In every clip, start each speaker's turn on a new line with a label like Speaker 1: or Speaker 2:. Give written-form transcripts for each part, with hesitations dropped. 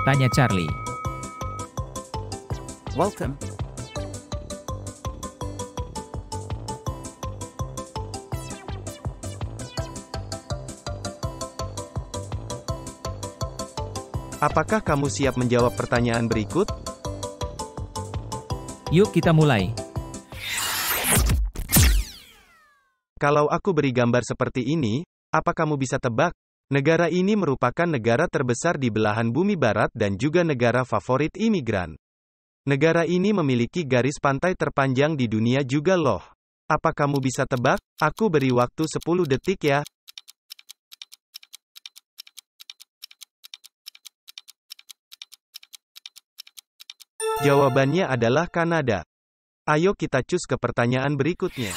Speaker 1: Tanya Charlie.
Speaker 2: Welcome.
Speaker 3: Apakah kamu siap menjawab pertanyaan berikut?
Speaker 1: Yuk kita mulai.
Speaker 3: Kalau aku beri gambar seperti ini, apa kamu bisa tebak? Negara ini merupakan negara terbesar di belahan bumi barat dan juga negara favorit imigran. Negara ini memiliki garis pantai terpanjang di dunia juga loh. Apa kamu bisa tebak? Aku beri waktu 10 detik ya. Jawabannya adalah Kanada. Ayo kita cus ke pertanyaan berikutnya.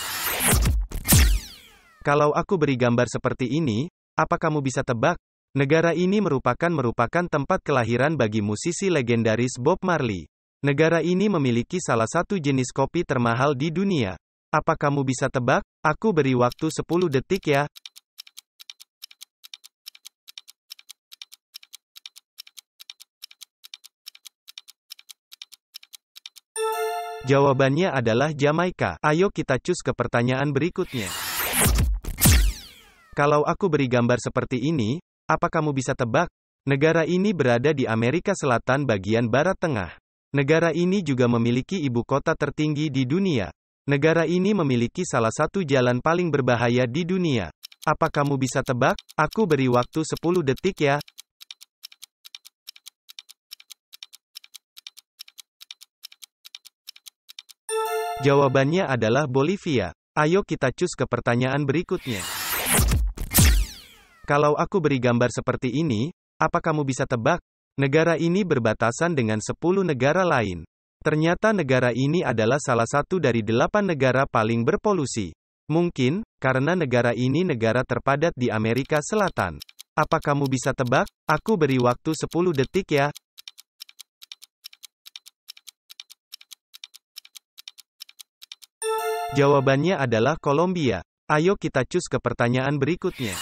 Speaker 3: Kalau aku beri gambar seperti ini, apa kamu bisa tebak? Negara ini merupakan tempat kelahiran bagi musisi legendaris Bob Marley. Negara ini memiliki salah satu jenis kopi termahal di dunia. Apa kamu bisa tebak? Aku beri waktu 10 detik ya. Jawabannya adalah Jamaika. Ayo kita cus ke pertanyaan berikutnya. Kalau aku beri gambar seperti ini, apa kamu bisa tebak? Negara ini berada di Amerika Selatan bagian barat tengah. Negara ini juga memiliki ibu kota tertinggi di dunia. Negara ini memiliki salah satu jalan paling berbahaya di dunia. Apa kamu bisa tebak? Aku beri waktu 10 detik ya. Jawabannya adalah Bolivia. Ayo kita cus ke pertanyaan berikutnya. Kalau aku beri gambar seperti ini, apa kamu bisa tebak? Negara ini berbatasan dengan 10 negara lain. Ternyata negara ini adalah salah satu dari 8 negara paling berpolusi. Mungkin, karena negara ini negara terpadat di Amerika Selatan. Apa kamu bisa tebak? Aku beri waktu 10 detik ya. Jawabannya adalah Kolombia. Ayo kita cus ke pertanyaan berikutnya.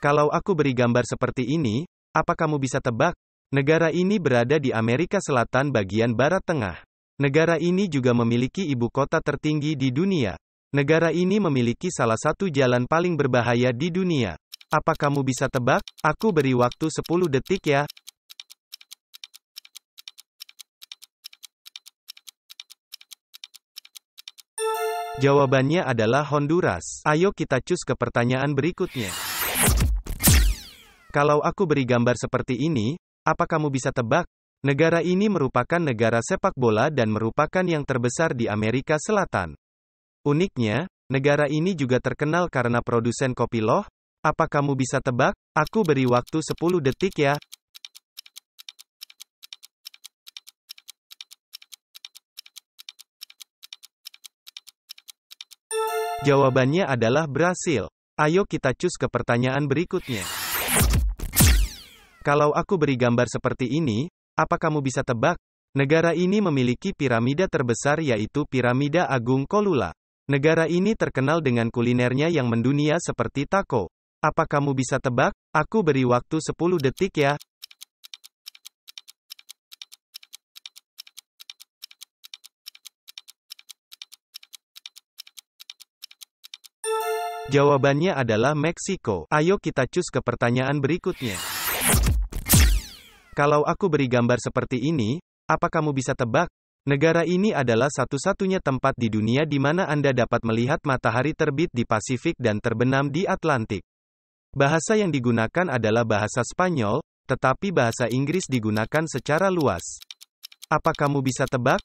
Speaker 3: Kalau aku beri gambar seperti ini, apa kamu bisa tebak? Negara ini berada di Amerika Selatan bagian barat tengah. Negara ini juga memiliki ibu kota tertinggi di dunia. Negara ini memiliki salah satu jalan paling berbahaya di dunia. Apa kamu bisa tebak? Aku beri waktu 10 detik ya. Jawabannya adalah Honduras. Ayo kita cus ke pertanyaan berikutnya. Kalau aku beri gambar seperti ini, apa kamu bisa tebak? Negara ini merupakan negara sepak bola dan merupakan yang terbesar di Amerika Selatan. Uniknya, negara ini juga terkenal karena produsen kopi loh. Apa kamu bisa tebak? Aku beri waktu 10 detik ya. Jawabannya adalah Brasil. Ayo kita cus ke pertanyaan berikutnya. Kalau aku beri gambar seperti ini, apa kamu bisa tebak? Negara ini memiliki piramida terbesar yaitu Piramida Agung Kolula. Negara ini terkenal dengan kulinernya yang mendunia seperti taco. Apa kamu bisa tebak? Aku beri waktu 10 detik ya. Jawabannya adalah Meksiko. Ayo kita cus ke pertanyaan berikutnya. Kalau aku beri gambar seperti ini, apa kamu bisa tebak? Negara ini adalah satu-satunya tempat di dunia di mana Anda dapat melihat matahari terbit di Pasifik dan terbenam di Atlantik. Bahasa yang digunakan adalah bahasa Spanyol, tetapi bahasa Inggris digunakan secara luas. Apa kamu bisa tebak?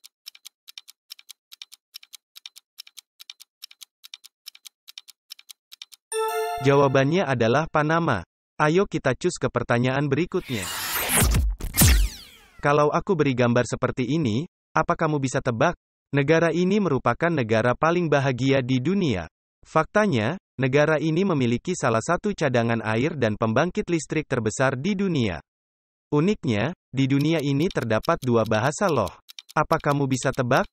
Speaker 3: Jawabannya adalah Panama. Ayo kita cus ke pertanyaan berikutnya. Kalau aku beri gambar seperti ini, apa kamu bisa tebak? Negara ini merupakan negara paling bahagia di dunia. Faktanya, negara ini memiliki salah satu cadangan air dan pembangkit listrik terbesar di dunia. Uniknya, di dunia ini terdapat 2 bahasa loh. Apa kamu bisa tebak?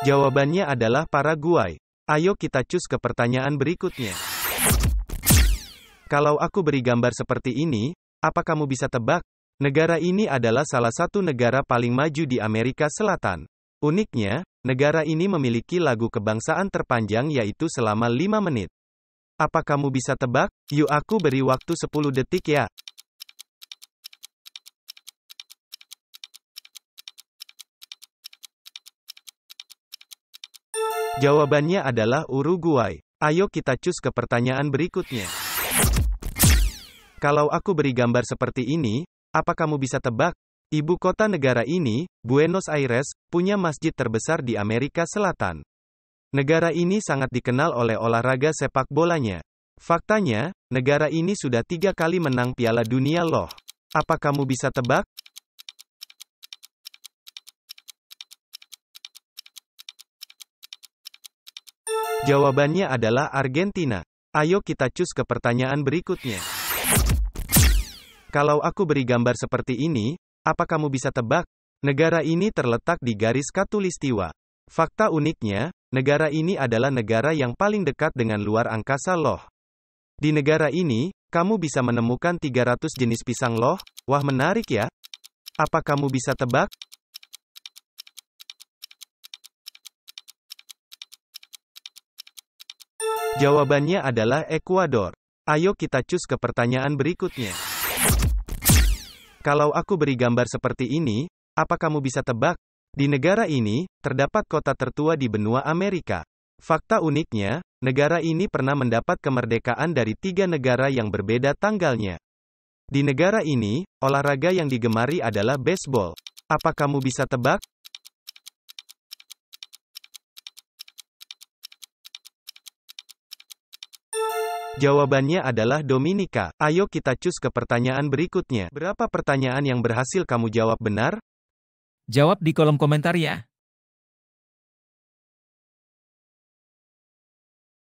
Speaker 3: Jawabannya adalah Paraguay. Ayo kita cus ke pertanyaan berikutnya. Kalau aku beri gambar seperti ini, apa kamu bisa tebak? Negara ini adalah salah satu negara paling maju di Amerika Selatan. Uniknya, negara ini memiliki lagu kebangsaan terpanjang yaitu selama 5 menit. Apa kamu bisa tebak? Yuk aku beri waktu 10 detik ya. Jawabannya adalah Uruguay. Ayo kita cus ke pertanyaan berikutnya. Kalau aku beri gambar seperti ini, apa kamu bisa tebak? Ibu kota negara ini, Buenos Aires, punya masjid terbesar di Amerika Selatan. Negara ini sangat dikenal oleh olahraga sepak bolanya. Faktanya, negara ini sudah 3 kali menang Piala Dunia loh. Apa kamu bisa tebak? Jawabannya adalah Argentina. Ayo kita cus ke pertanyaan berikutnya. Kalau aku beri gambar seperti ini, apa kamu bisa tebak? Negara ini terletak di garis khatulistiwa. Fakta uniknya, negara ini adalah negara yang paling dekat dengan luar angkasa loh. Di negara ini, kamu bisa menemukan 300 jenis pisang loh. Wah, menarik ya. Apa kamu bisa tebak? Jawabannya adalah Ekuador. Ayo kita cus ke pertanyaan berikutnya. Kalau aku beri gambar seperti ini, apa kamu bisa tebak? Di negara ini, terdapat kota tertua di benua Amerika. Fakta uniknya, negara ini pernah mendapat kemerdekaan dari 3 negara yang berbeda tanggalnya. Di negara ini, olahraga yang digemari adalah baseball. Apa kamu bisa tebak? Jawabannya adalah Dominika. Ayo kita cus ke pertanyaan berikutnya. Berapa pertanyaan yang berhasil kamu jawab benar?
Speaker 1: Jawab di kolom komentar ya.